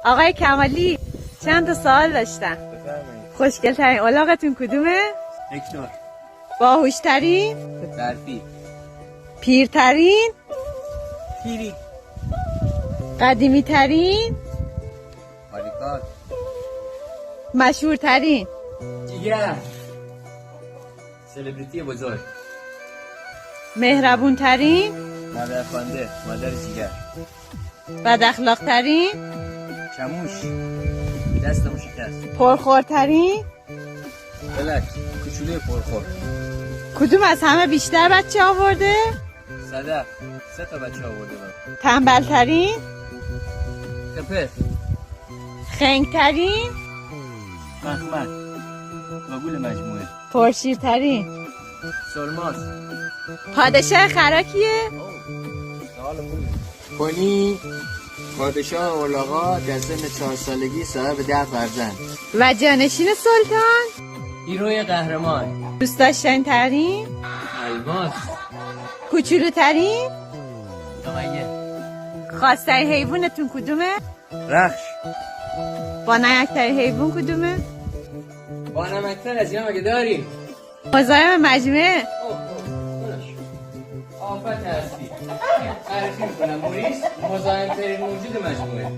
آقای کمالی چند تا سوال داشتم. خوشگل ترین الاغتون کدومه؟ هکتور. باهوش ترین؟ برفی. پیرترین؟ پیری. قدیمی ترین؟ مالیکات. مشهور ترین؟ جیگر. سلبریتی بزرگ. مهربون ترین؟ مادر خانده. مادر جیگر. بد اخلاق ترین؟ چموش. دستمو شکست. پرخور ترین؟ بلک. کوچولوی پرخور. کدوم از همه بیشتر بچه آورده؟ صدف. 3 تا بچه آورده من. تنبل ترین؟ کپه. خنگ ترین؟ مخمل. باگول مجموعه. پرشیر ترین؟ سرماس. پادشاه خراکیه؟ سوال خوبی. پونی. پادشاه اولاغا در سن 4 سالگی صاحب 10 فرزند. و جانشین سلطان؟ هیروی قهرمان. دوست داشتنی ترین؟ الماس. کوچولو ترین؟ دمایه. خواسترین حیوانتون کدومه؟ رخش. با نمکترین حیوان کدومه؟ با نمکتر از اینا مگه داریم؟ مزاحم مجموعه؟ آفت هستی. معرفی میکنم موریس مزاحم ترین موجود مجموعه.